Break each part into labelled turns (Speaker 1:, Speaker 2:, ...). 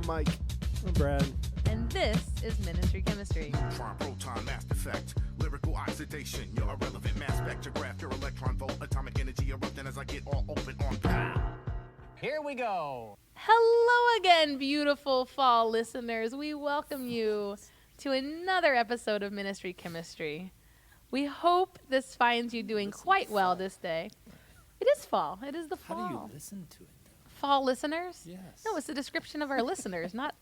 Speaker 1: Mike.
Speaker 2: I'm Brad.
Speaker 3: And this is Ministry Chemistry.
Speaker 4: Neutron, proton, mass effect, lyrical oxidation, your irrelevant mass spectrograph, your electron volt, atomic energy erupting as I get all open on pow.
Speaker 5: Here we go.
Speaker 3: Hello again, beautiful fall listeners. We welcome you to another episode of Ministry Chemistry. We hope this finds you doing quite well this day. It is fall. It is the fall.
Speaker 2: How do you listen to it, though?
Speaker 3: Fall listeners?
Speaker 2: Yes.
Speaker 3: No, it's the description of our listeners, not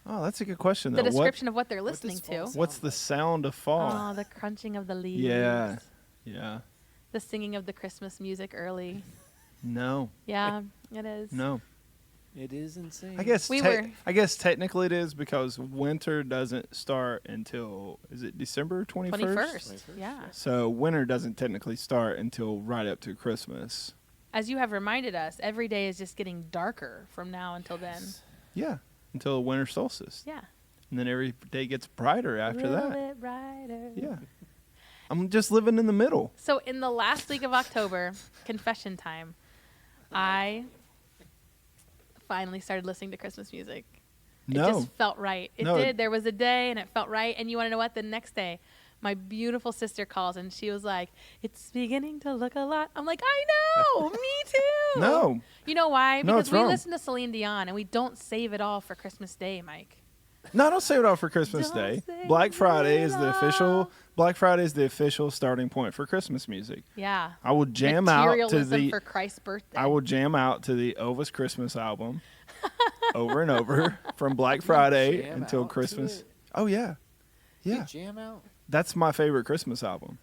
Speaker 1: Oh, that's a good question,
Speaker 3: the
Speaker 1: though.
Speaker 3: description of what they're listening to.
Speaker 1: What's the sound of fall?
Speaker 3: Oh, the crunching of the leaves.
Speaker 1: Yeah.
Speaker 3: The singing of the Christmas music early.
Speaker 1: No.
Speaker 3: Yeah, it is.
Speaker 1: No.
Speaker 2: It is insane.
Speaker 1: I guess
Speaker 3: We were-
Speaker 1: I guess technically it is because winter doesn't start until, is it December 21st?
Speaker 3: 21st. Yeah.
Speaker 1: So winter doesn't technically start until right up to Christmas.
Speaker 3: As you have reminded us, every day is just getting darker from now until then.
Speaker 1: Yeah, until the winter solstice.
Speaker 3: Yeah.
Speaker 1: And then every day gets brighter after
Speaker 3: A little
Speaker 1: that.
Speaker 3: bit brighter.
Speaker 1: Yeah. I'm just living in the middle.
Speaker 3: So in the last week of October, confession time, I finally started listening to Christmas music. It
Speaker 1: No.
Speaker 3: just felt right. It
Speaker 1: No.
Speaker 3: did. There was a day and it felt right. And you want to know what? The next day, my beautiful sister calls and she was like, "It's beginning to look a lot." I'm like, "I know. Me too."
Speaker 1: No.
Speaker 3: You know why?
Speaker 1: No,
Speaker 3: Because
Speaker 1: it's
Speaker 3: we
Speaker 1: wrong.
Speaker 3: listen to Celine Dion and we don't save it all for Christmas Day, Mike.
Speaker 1: No, don't save it all for Christmas
Speaker 3: Don't
Speaker 1: Day.
Speaker 3: save
Speaker 1: Black Friday is
Speaker 3: it
Speaker 1: the
Speaker 3: all.
Speaker 1: official Black Friday is the official starting point for Christmas music.
Speaker 3: Yeah.
Speaker 1: I will jam out to
Speaker 3: Materialism
Speaker 1: the
Speaker 3: for Christ's birthday.
Speaker 1: I will jam out to the Elvis Christmas album over and over from Black Friday
Speaker 2: jam
Speaker 1: until
Speaker 2: out to
Speaker 1: Christmas.
Speaker 2: it?
Speaker 1: Oh yeah.
Speaker 2: You
Speaker 1: Yeah.
Speaker 2: jam out?
Speaker 1: That's my favorite Christmas album.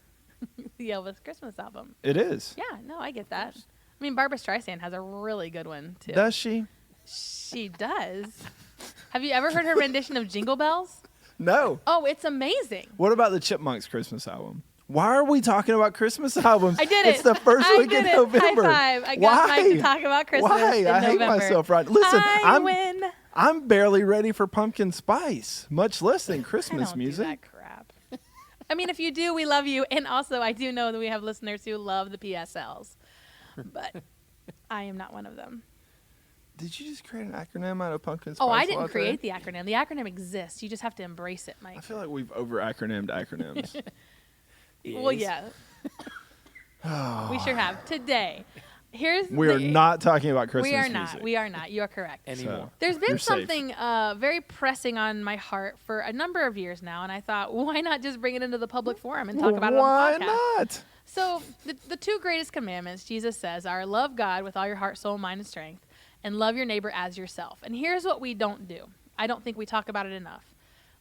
Speaker 3: the Elvis Christmas album.
Speaker 1: It is.
Speaker 3: Yeah, no, I get that. I mean, Barbra Streisand has a really good one too.
Speaker 1: Does she?
Speaker 3: She does. Have you ever heard her rendition of Jingle Bells?
Speaker 1: No.
Speaker 3: Oh, it's amazing.
Speaker 1: What about the Chipmunks Christmas album? Why are we talking about Christmas albums?
Speaker 3: I did it.
Speaker 1: It's the first
Speaker 3: I
Speaker 1: week
Speaker 3: did
Speaker 1: in
Speaker 3: it.
Speaker 1: November.
Speaker 3: High five. I got
Speaker 1: Why?
Speaker 3: Mike to talk about Christmas
Speaker 1: Why?
Speaker 3: in
Speaker 1: I hate
Speaker 3: November.
Speaker 1: myself right. Listen,
Speaker 3: I win.
Speaker 1: I'm barely ready for pumpkin spice, much less than
Speaker 3: I
Speaker 1: Christmas
Speaker 3: don't
Speaker 1: music.
Speaker 3: do that crap. I mean, if you do, we love you. And also, I do know that we have listeners who love the PSLs. But I am not one of them.
Speaker 1: Did you just create an acronym out of pumpkin spice?
Speaker 3: Oh, I didn't
Speaker 1: latte?
Speaker 3: create the acronym. The acronym exists. You just have to embrace it, Mike.
Speaker 1: I feel like we've over acronymed acronyms.
Speaker 3: Well, yeah. We sure have. Today, here's
Speaker 1: We are not talking about Christmas
Speaker 3: We are
Speaker 1: music.
Speaker 3: not. We are not. You are correct.
Speaker 2: Anymore.
Speaker 3: There's been
Speaker 1: You're safe.
Speaker 3: something very pressing on my heart for a number of years now, and I thought, why not just bring it into the public forum and talk about it
Speaker 1: Why
Speaker 3: on the podcast?
Speaker 1: not?
Speaker 3: So the two greatest commandments, Jesus says, are love God with all your heart, soul, mind, and strength, and love your neighbor as yourself. And here's what we don't do. I don't think we talk about it enough.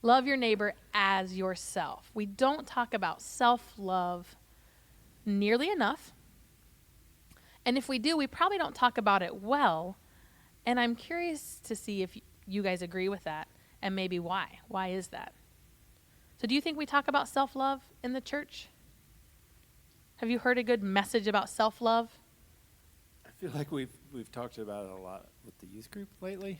Speaker 3: Love your neighbor as yourself. We don't talk about self-love nearly enough. And if we do, we probably don't talk about it well. And I'm curious to see if you guys agree with that and maybe why. Why is that? So do you think we talk about self-love in the church? Have you heard a good message about self-love?
Speaker 2: I feel like we've talked about it a lot with the youth group lately.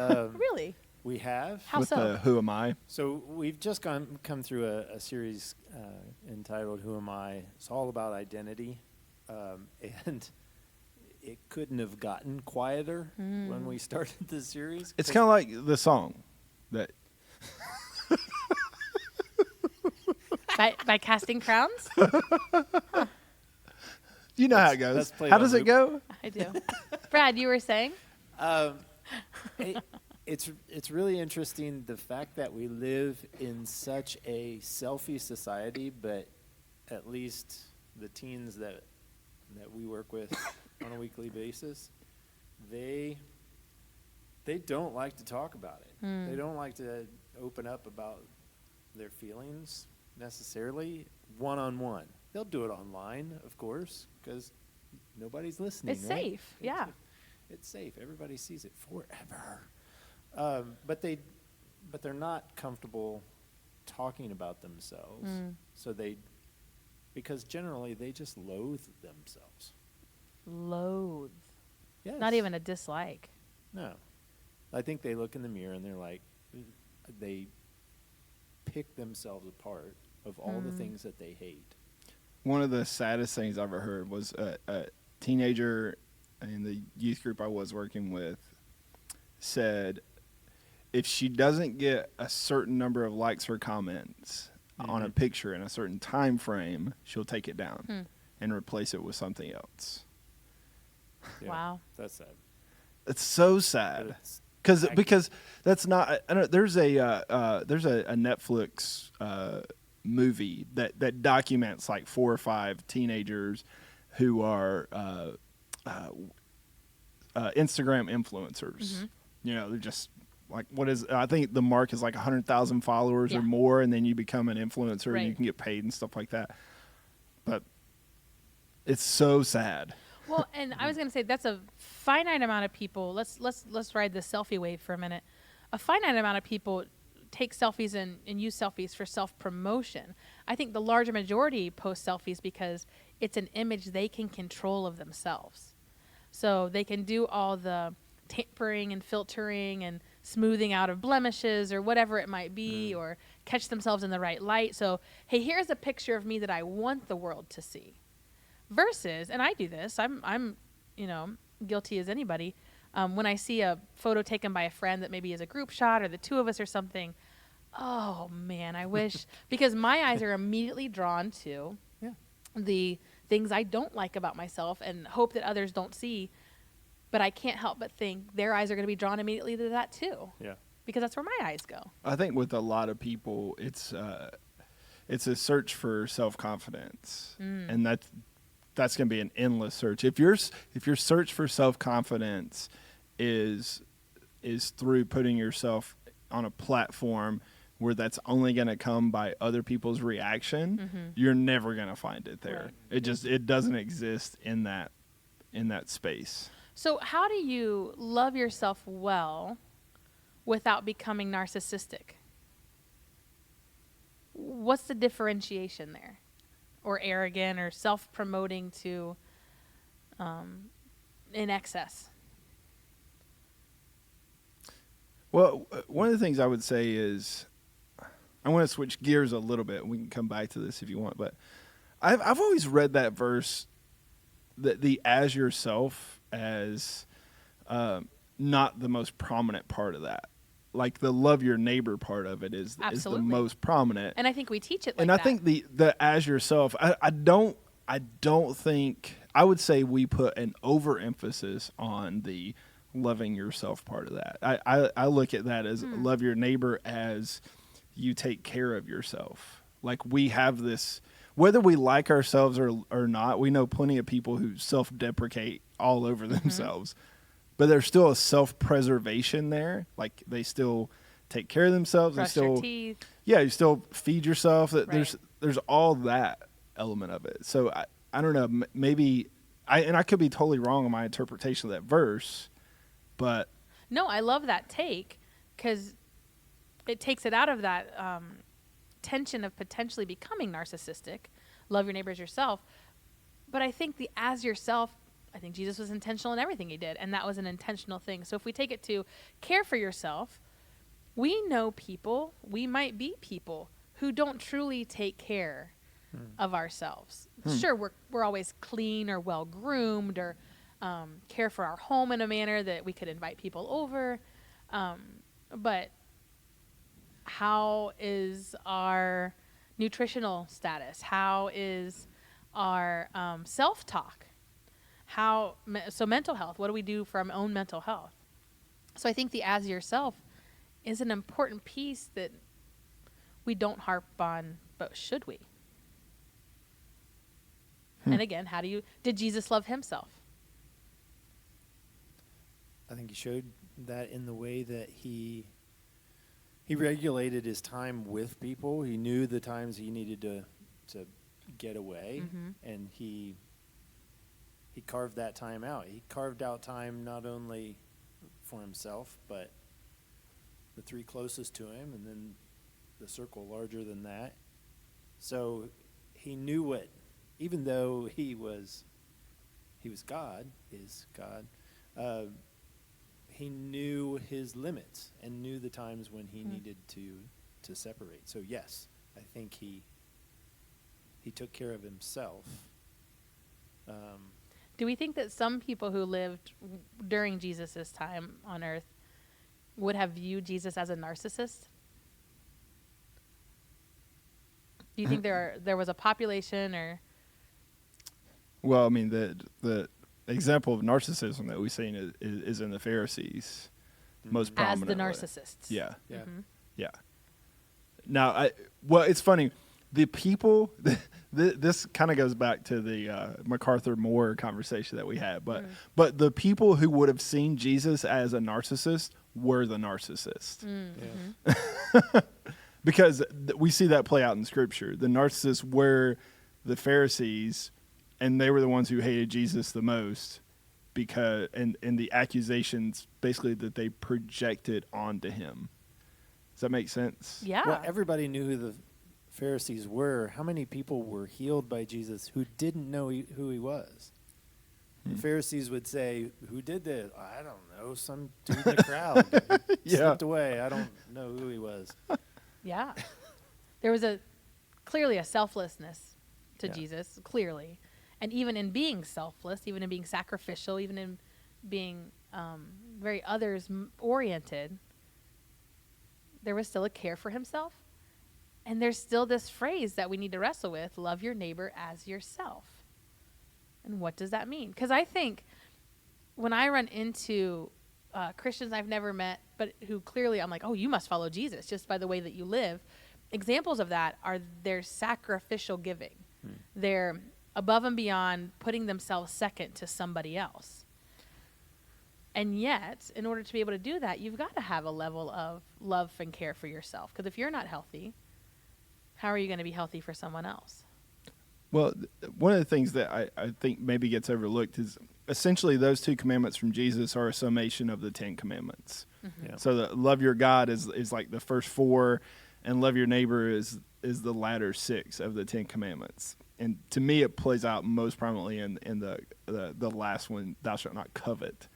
Speaker 3: Really?
Speaker 2: We have.
Speaker 3: How
Speaker 1: With
Speaker 3: so?
Speaker 1: the Who Am I?
Speaker 2: So we've just come through a series entitled "Who Am I?" It's all about identity, and it couldn't have gotten quieter when we started this series.
Speaker 1: It's kind of like the song that
Speaker 3: by Casting Crowns?
Speaker 1: you know how it goes.
Speaker 2: that's played
Speaker 1: How
Speaker 2: on
Speaker 1: does it
Speaker 2: loop.
Speaker 1: go?
Speaker 3: I do. Brad, you were saying?
Speaker 2: It's really interesting the fact that we live in such a selfie society, but at least the teens that we work with on a weekly basis, they don't like to talk about it. They don't like to open up about their feelings necessarily one-on-one. They'll do it online, of course, because nobody's listening.
Speaker 3: It's
Speaker 2: right?
Speaker 3: safe, yeah.
Speaker 2: It's safe. Everybody sees it forever. But they're not comfortable talking about themselves. So because generally they just loathe themselves.
Speaker 3: Loathe.
Speaker 2: Yes.
Speaker 3: Not even a dislike.
Speaker 2: No. I think they look in the mirror and they're like, they pick themselves apart of all the things that they hate.
Speaker 1: One of the saddest things I've ever heard was a teenager in the youth group I was working with said if she doesn't get a certain number of likes or comments on a picture in a certain time frame, she'll take it down and replace it with something else.
Speaker 2: Yeah,
Speaker 3: Wow.
Speaker 2: That's sad.
Speaker 1: It's so
Speaker 2: But
Speaker 1: sad.
Speaker 2: it's
Speaker 1: Because that's not. I don't, there's a Netflix movie that documents like 4 or 5 teenagers who are Instagram influencers. You know, they're just like, I think the mark is like 100,000 followers
Speaker 3: Yeah.
Speaker 1: or more, and then you become an influencer and
Speaker 3: Right.
Speaker 1: you can get paid and stuff like that. But it's so sad.
Speaker 3: Well, and I was going to say that's a finite amount of people. Let's ride the selfie wave for a minute. A finite amount of people take selfies and use selfies for self-promotion. I think the larger majority post selfies because it's an image they can control of themselves. So they can do all the tampering and filtering and smoothing out of blemishes or whatever it might be, or catch themselves in the right light. So, hey, here's a picture of me that I want the world to see. Versus, and I do this, I'm guilty as anybody. When I see a photo taken by a friend that maybe is a group shot or the two of us or something, oh man, I wish, because my eyes are immediately drawn to the things I don't like about myself and hope that others don't see. But I can't help but think their eyes are going to be drawn immediately to that too.
Speaker 2: Yeah.
Speaker 3: Because that's where my eyes go.
Speaker 1: I think with a lot of people, it's a search for self-confidence, and that's going to be an endless search. If your search for self-confidence is through putting yourself on a platform where that's only going to come by other people's reaction, you're never going to find it there.
Speaker 3: Right.
Speaker 1: It doesn't exist in that space.
Speaker 3: So how do you love yourself well without becoming narcissistic? What's the differentiation there? Or arrogant or self-promoting to in excess?
Speaker 1: Well, one of the things I would say is, I want to switch gears a little bit. We can come back to this if you want, but I've always read that verse, the as yourself, as not the most prominent part of that. Like the love your neighbor part of it is the
Speaker 3: Absolutely.
Speaker 1: most prominent.
Speaker 3: And I think we teach it like
Speaker 1: And
Speaker 3: that.
Speaker 1: I think the as yourself, I don't think, I would say we put an overemphasis on the loving yourself part of that. I look at that as love your neighbor as you take care of yourself. Like we have this, whether we like ourselves or not, we know plenty of people who self-deprecate all over themselves. But there's still a self-preservation there. Like they still take care of themselves.
Speaker 3: brush
Speaker 1: they still,
Speaker 3: your teeth.
Speaker 1: yeah, you still feed yourself.
Speaker 3: Right.
Speaker 1: There's all that element of it. So I don't know. Maybe I could be totally wrong on my interpretation of that verse, but
Speaker 3: No, I love that take because it takes it out of that tension of potentially becoming narcissistic. Love your neighbor as yourself. But I think the as yourself, I think Jesus was intentional in everything he did, and that was an intentional thing. So if we take it to care for yourself, we know people, we might be people who don't truly take care of ourselves. Sure, we're always clean or well-groomed or care for our home in a manner that we could invite people over. But how is our nutritional status? How is our self-talk? So mental health, what do we do for our own mental health? So I think the as yourself is an important piece that we don't harp on, but should we? And again, did Jesus love himself?
Speaker 2: I think he showed that in the way that he regulated his time with people. He knew the times he needed to get away, and he carved that time out. He carved out time not only for himself, but the 3 closest to him, and then the circle larger than that. So he knew what, even though he was God, he knew his limits and knew the times when he needed to separate. So yes, I think he took care of himself.
Speaker 3: Do we think that some people who lived during Jesus' time on earth would have viewed Jesus as a narcissist? Do you think there was a population or?
Speaker 1: Well, I mean, the example of narcissism that we've seen is in the Pharisees, most
Speaker 3: As
Speaker 1: prominently.
Speaker 3: the narcissists.
Speaker 1: Yeah,
Speaker 2: Yeah.
Speaker 1: yeah. Now, well, it's funny. The people, this kind of goes back to the MacArthur Moore conversation that we had, but the people who would have seen Jesus as a narcissist were the narcissists.
Speaker 2: Yeah.
Speaker 1: Because we see that play out in Scripture. The narcissists were the Pharisees, and they were the ones who hated Jesus the most, because and the accusations basically that they projected onto him. Does that make sense?
Speaker 3: Yeah.
Speaker 2: Well, everybody knew who the Pharisees were. How many people were healed by Jesus who didn't know who he was? The Pharisees would say, "Who did this? I don't know. Some dude in the crowd
Speaker 1: Yeah.
Speaker 2: slipped away. I don't know who he was."
Speaker 3: Yeah. There was clearly a selflessness to
Speaker 2: Yeah.
Speaker 3: Jesus, clearly. And even in being selfless, even in being sacrificial, even in being very others-oriented, there was still a care for himself. And there's still this phrase that we need to wrestle with, love your neighbor as yourself. And what does that mean? Because I think when I run into Christians I've never met, but who clearly I'm like, oh, you must follow Jesus just by the way that you live. Examples of that are their sacrificial giving. They're above and beyond putting themselves second to somebody else. And yet, in order to be able to do that, you've got to have a level of love and care for yourself. Because if you're not healthy, how are you going to be healthy for someone else?
Speaker 1: Well, one of the things that I think maybe gets overlooked is essentially those two commandments from Jesus are a summation of the 10 commandments.
Speaker 2: Yeah.
Speaker 1: So the love your God is like the first 4, and love your neighbor is the latter 6 of the 10 commandments. And to me, it plays out most prominently in the last one, thou shalt not covet.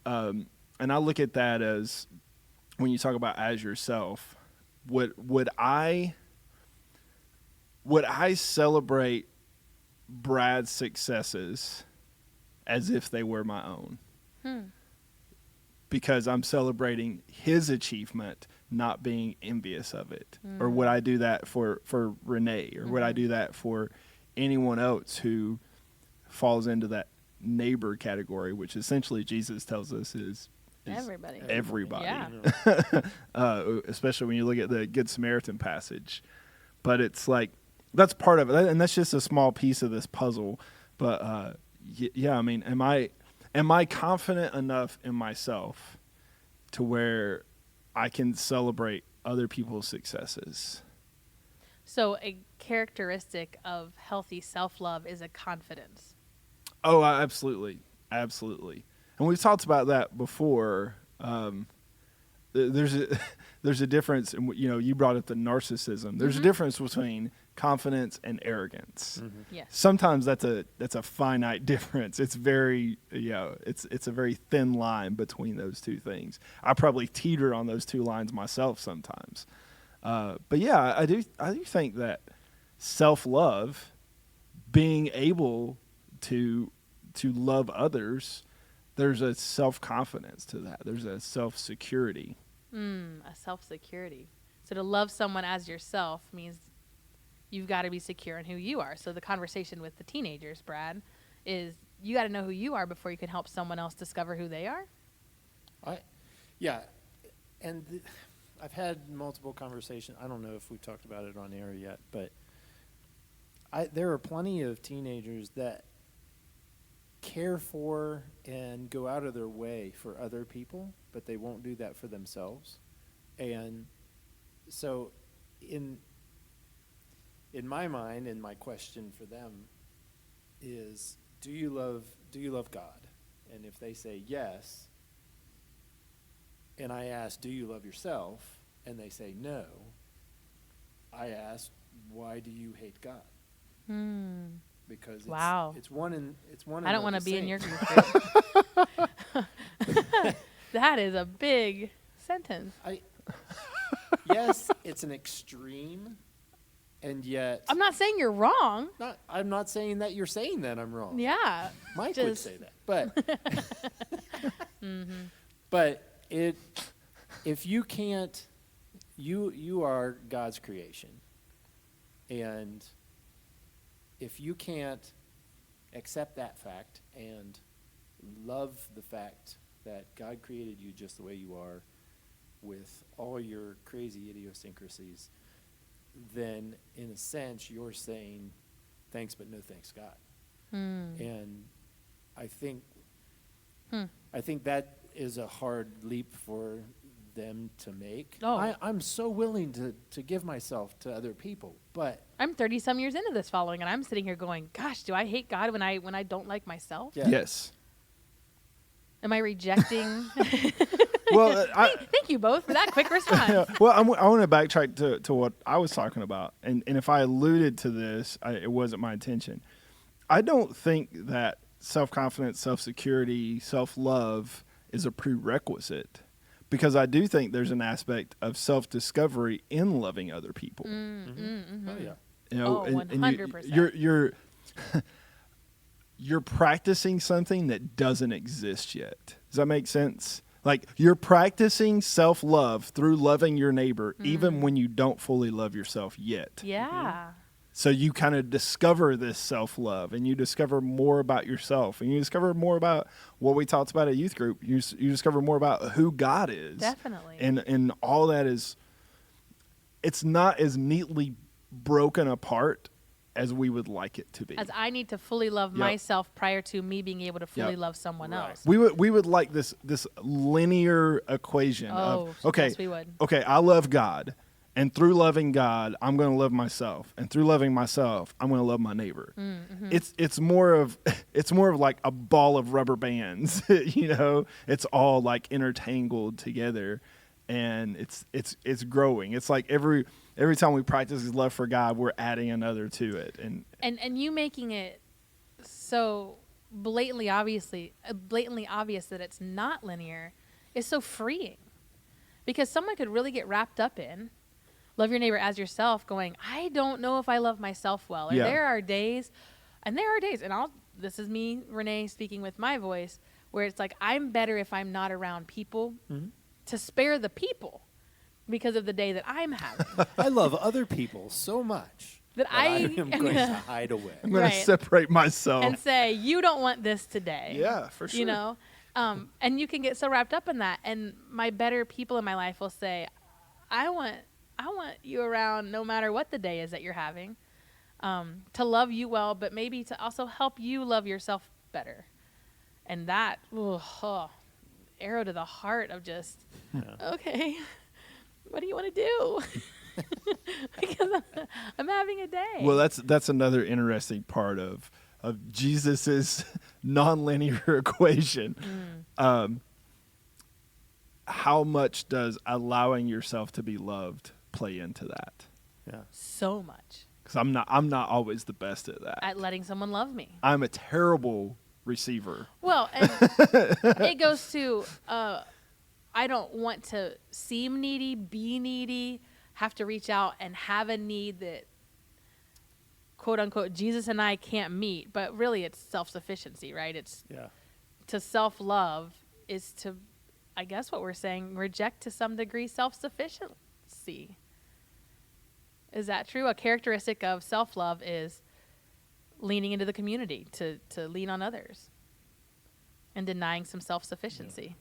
Speaker 1: And I look at that as, when you talk about as yourself, would I celebrate Brad's successes as if they were my own? Because I'm celebrating his achievement, not being envious of it. Or would I do that for Renee? Or would I do that for anyone else who falls into that neighbor category, which essentially Jesus tells us is
Speaker 3: Everybody.
Speaker 1: everybody.
Speaker 3: Yeah.
Speaker 1: Especially when you look at the Good Samaritan passage. But it's like, that's part of it, and that's just a small piece of this puzzle. But yeah, I mean, am I confident enough in myself to where I can celebrate other people's successes?
Speaker 3: So a characteristic of healthy self-love is a confidence.
Speaker 1: Oh, absolutely, absolutely. And we've talked about that before. There's a difference, and you brought up the narcissism. There's a difference between confidence and arrogance.
Speaker 3: Yes.
Speaker 1: Sometimes that's a finite difference. It's very it's a very thin line between those two things. I probably teeter on those two lines myself sometimes. But yeah, I do think that self-love, being able to love others, there's a self-confidence to that. There's a self-security.
Speaker 3: A self-security. So to love someone as yourself means you've got to be secure in who you are. So the conversation with the teenagers, Brad, is you got to know who you are before you can help someone else discover who they are.
Speaker 2: And I've had multiple conversations. I don't know if we've talked about it on air yet, but there are plenty of teenagers that care for and go out of their way for other people, but they won't do that for themselves. And so in my mind, and my question for them is, do you love God? And if they say yes, and I ask, do you love yourself? And they say no, I ask, why do you hate God? Because it's one.
Speaker 3: I don't want to be in your group. That is a big sentence.
Speaker 2: Yes, it's an extreme, and yet
Speaker 3: I'm not saying you're wrong.
Speaker 2: I'm not saying that you're saying that I'm wrong.
Speaker 3: Yeah.
Speaker 2: Mike would say that, but but if you can't, you are God's creation, and if you can't accept that fact and love the fact that God created you just the way you are, with all your crazy idiosyncrasies, then in a sense you're saying thanks but no thanks God. And I think that is a hard leap for them to make.
Speaker 3: Oh.
Speaker 2: I'm so willing to give myself to other people, but
Speaker 3: I'm 30 some years into this following, and I'm sitting here going, gosh, do I hate God when I don't like myself?
Speaker 2: yeah.
Speaker 1: Yes.
Speaker 3: Am I rejecting?
Speaker 1: Well,
Speaker 3: Thank you both for that quick response.
Speaker 1: well, I want to backtrack to what I was talking about, and if I alluded to this, it wasn't my intention. I don't think that self-confidence, self-security, self-love is a prerequisite, because I do think there's an aspect of self-discovery in loving other people.
Speaker 2: Oh yeah.
Speaker 1: You know,
Speaker 3: Oh,
Speaker 1: and
Speaker 3: 100%.
Speaker 1: you're practicing something that doesn't exist yet. Does that make sense? Like, you're practicing self-love through loving your neighbor, even when you don't fully love yourself yet.
Speaker 3: Yeah.
Speaker 1: So you kind of discover this self-love, and you discover more about yourself, and you discover more about what we talked about at youth group. You discover more about who God is.
Speaker 3: Definitely.
Speaker 1: And all that is, it's not as neatly broken apart as we would like it to be.
Speaker 3: As I need to fully love
Speaker 1: Yep.
Speaker 3: myself prior to me being able to fully
Speaker 1: Yep.
Speaker 3: love someone
Speaker 2: Right.
Speaker 3: else.
Speaker 1: We would like this linear equation
Speaker 3: Oh,
Speaker 1: of, okay,
Speaker 3: yes, we would.
Speaker 1: okay, I love God, and through loving God, I'm going to love myself, and through loving myself, I'm going to love my neighbor. It's more of like a ball of rubber bands, you know. It's all like intertangled together, and it's growing. It's like every time we practice love for God, we're adding another to it,
Speaker 3: And you making it so blatantly obvious that it's not linear is so freeing, because someone could really get wrapped up in love your neighbor as yourself, going, I don't know if I love myself well. Or
Speaker 1: Yeah.
Speaker 3: there are days, and this is me, Renee, speaking with my voice, where it's like, I'm better if I'm not around people to spare the people because of the day that I'm having.
Speaker 2: I love other people so much
Speaker 3: That
Speaker 2: I
Speaker 3: I
Speaker 2: am
Speaker 3: am
Speaker 2: going to
Speaker 3: gonna-
Speaker 2: hide away.
Speaker 1: I'm going
Speaker 3: Right.
Speaker 1: to separate myself.
Speaker 3: and say, you don't want this today.
Speaker 1: Yeah, for sure.
Speaker 3: You know? And you can get so wrapped up in that. And my better people in my life will say, I want you around no matter what the day is that you're having, to love you well, but maybe to also help you love yourself better. And that, arrow to the heart of just, okay, what do you want to do? Because I'm having a day.
Speaker 1: Well, that's another interesting part of Jesus's nonlinear equation. How much does allowing yourself to be loved play into that?
Speaker 2: Yeah.
Speaker 3: so much
Speaker 1: Because I'm not always the best at that.
Speaker 3: at letting someone love me.
Speaker 1: I'm a terrible receiver.
Speaker 3: Well, and it goes to I don't want to seem needy, be needy, have to reach out and have a need that, quote unquote, Jesus and I can't meet. But really, it's self-sufficiency, right? It's
Speaker 2: Yeah.
Speaker 3: to self-love is to, I guess what we're saying, reject to some degree self-sufficiency. Is that true? A characteristic of self-love is leaning into the community to lean on others and denying some self-sufficiency.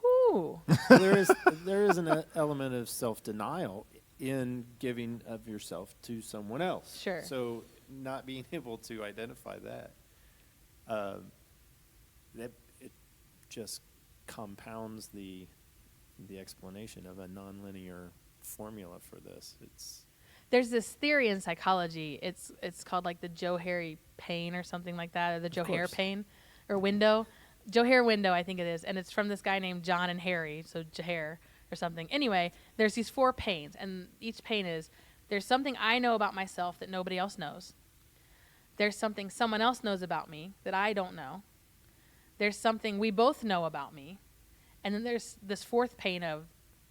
Speaker 3: Whew.
Speaker 2: there is an element of self-denial in giving of yourself to someone else.
Speaker 3: Sure.
Speaker 2: So not being able to identify that it just compounds the explanation of a nonlinear formula for this.
Speaker 3: There's this theory in psychology. It's called like the Johari pane or something like that, or the Johare
Speaker 2: course.
Speaker 3: pane or window. Johare window, I think it is. And it's from this guy named John and Harry, so Johare or something. Anyway, there's these 4 panes, and each pane is, there's something I know about myself that nobody else knows. There's something someone else knows about me that I don't know. There's something we both know about me. And then there's this 4th pane of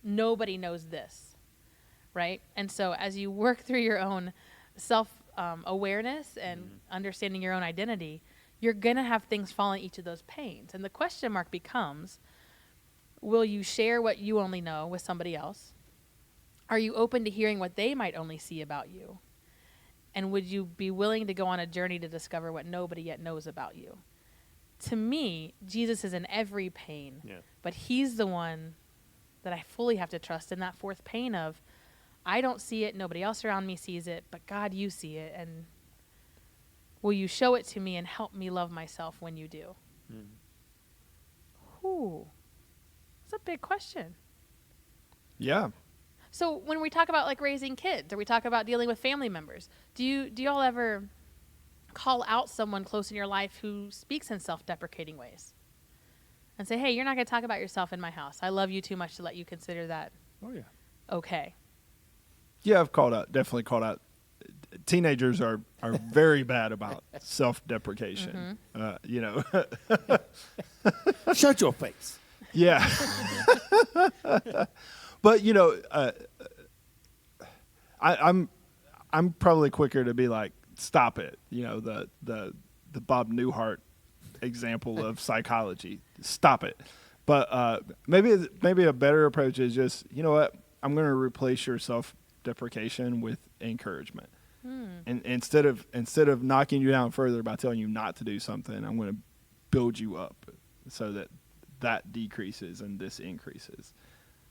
Speaker 3: nobody knows this, right? And so as you work through your own self-awareness and understanding your own identity, you're going to have things fall in each of those panes. And the question mark becomes, Will you share what you only know with somebody else? Are you open to hearing what they might only see about you? And would you be willing to go on a journey to discover what nobody yet knows about you? To me, Jesus is in every pain, but he's the one that I fully have to trust in that fourth pain of, I don't see it, nobody else around me sees it, but God, you see it, and will you show it to me and help me love myself when you do? Ooh, it's a big question.
Speaker 1: Yeah.
Speaker 3: So when we talk about like raising kids, or we talk about dealing with family members, do y'all ever call out someone close in your life who speaks in self-deprecating ways and say, hey, you're not going to talk about yourself in my house. I love you too much to let you consider that okay.
Speaker 1: Yeah, I've definitely called out. Teenagers are very bad about self-deprecation. You know.
Speaker 2: Shut your face.
Speaker 1: Yeah. But you know, I'm probably quicker to be like, stop it. You know, the Bob Newhart example of psychology. Stop it. But maybe a better approach is just, you know what? I'm going to replace your self-deprecation with encouragement. And instead of knocking you down further by telling you not to do something, I'm going to build you up so that decreases and this increases.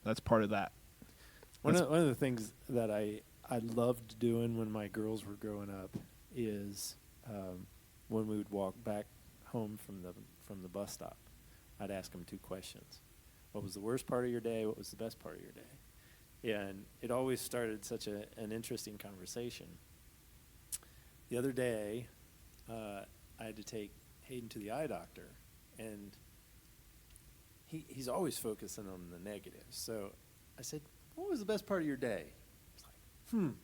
Speaker 1: That's part of that.
Speaker 2: One of the things that I loved doing when my girls were growing up is when we would walk back home from the bus stop, I'd ask them 2 questions. What was the worst part of your day? What was the best part of your day? And it always started such an interesting conversation. The other day, I had to take Hayden to the eye doctor, and he's always focusing on the negatives. So I said, what was the best part of your day? He's like,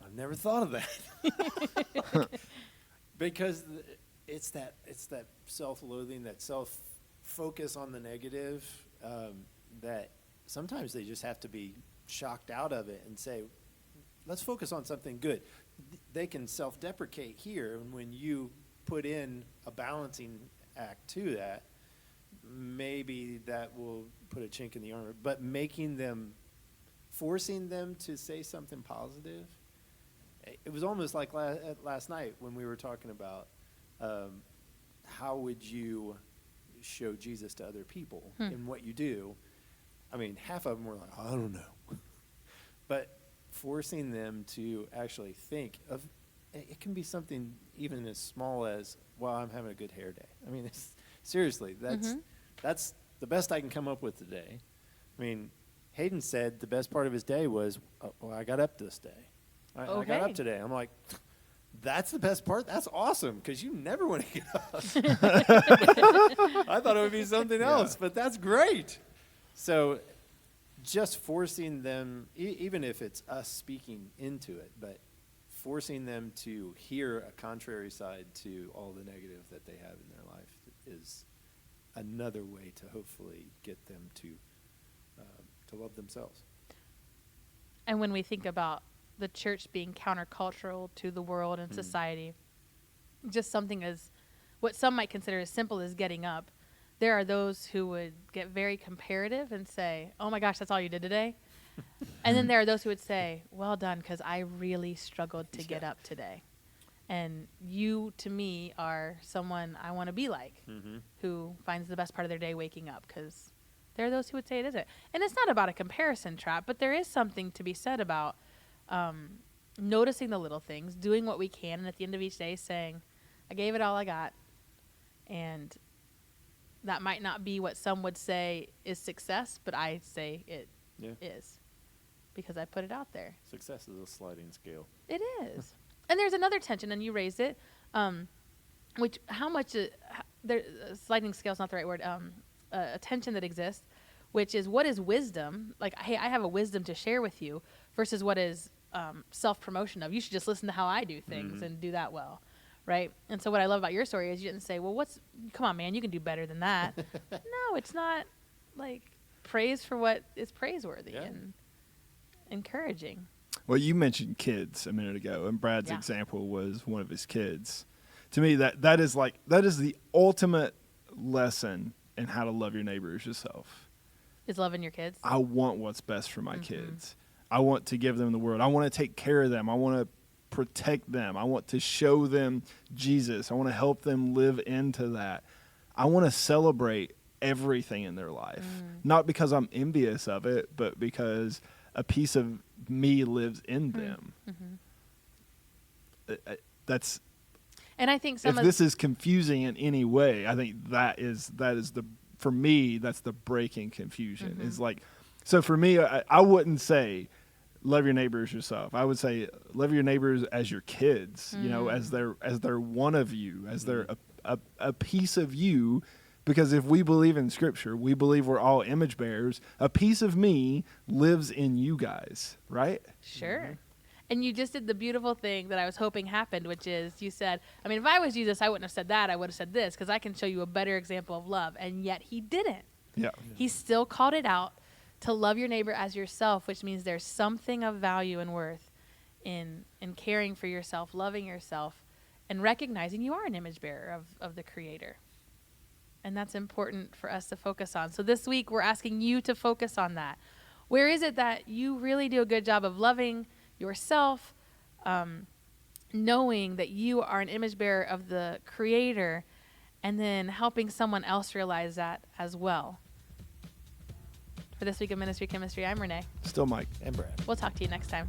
Speaker 2: I've never thought of that. Because it's that self-loathing, that self-focus on the negative, that sometimes they just have to be shocked out of it and say, let's focus on something good. They can self-deprecate here, and when you put in a balancing act to that, maybe that will put a chink in the armor. But forcing them to say something positive, it was almost like last night when we were talking about how would you show Jesus to other people in what you do. I mean, half of them were like, I don't know. But forcing them to actually think of, it can be something even as small as, well, I'm having a good hair day. I mean, seriously, that's the best I can come up with today. I mean, Hayden said the best part of his day was, well, I got up this day. I got up today. I'm like, that's the best part? That's awesome, because you never want to get up. I thought it would be something else, but that's great. So just forcing them, even if it's us speaking into it, but forcing them to hear a contrary side to all the negative that they have in their life is another way to hopefully get them to love themselves.
Speaker 3: And when we think about the church being countercultural to the world and society, just something as what some might consider as simple as getting up, there are those who would get very comparative and say, oh my gosh, that's all you did today? And then there are those who would say, well done, because I really struggled to get up today. And you, to me, are someone I want to be like, who finds the best part of their day waking up, because there are those who would say it isn't. And it's not about a comparison trap, but there is something to be said about noticing the little things, doing what we can, and at the end of each day saying, I gave it all I got. And that might not be what some would say is success, but I say it is, because I put it out there.
Speaker 2: Success is a sliding scale.
Speaker 3: It is. And there's another tension, and you raised it, which how much sliding scale is not the right word, a tension that exists, which is what is wisdom? Like, hey, I have a wisdom to share with you, versus what is self-promotion of, you should just listen to how I do things and do that well, right? And so what I love about your story is you didn't say, well, come on, man, you can do better than that. No, it's not like praise for what is praiseworthy and encouraging.
Speaker 1: Well, you mentioned kids a minute ago, and Brad's example was one of his kids. To me, that is the ultimate lesson in how to love your neighbor as yourself.
Speaker 3: Is loving your kids.
Speaker 1: I want what's best for my kids. I want to give them the word. I want to take care of them. I want to protect them. I want to show them Jesus. I want to help them live into that. I want to celebrate everything in their life, not because I'm envious of it, but because a piece of me lives in them. That's,
Speaker 3: and I think
Speaker 1: if
Speaker 3: some of
Speaker 1: this is confusing in any way, I think that is the, for me, that's the breaking confusion. Is like, so for me, I wouldn't say love your neighbors yourself. I would say love your neighbors as your kids, you know, as they're one of you, as they're a piece of you. Because if we believe in Scripture, we believe we're all image bearers. A piece of me lives in you guys, right?
Speaker 3: Sure. And you just did the beautiful thing that I was hoping happened, which is you said, I mean, if I was Jesus, I wouldn't have said that. I would have said this, because I can show you a better example of love. And yet he didn't.
Speaker 1: Yeah.
Speaker 3: He still called it out to love your neighbor as yourself, which means there's something of value and worth in caring for yourself, loving yourself, and recognizing you are an image bearer of the Creator. And that's important for us to focus on. So this week, we're asking you to focus on that. Where is it that you really do a good job of loving yourself, knowing that you are an image bearer of the Creator, and then helping someone else realize that as well? For this week of Ministry Chemistry, I'm Renee.
Speaker 1: Still Mike.
Speaker 2: And Brad.
Speaker 3: We'll talk to you next time.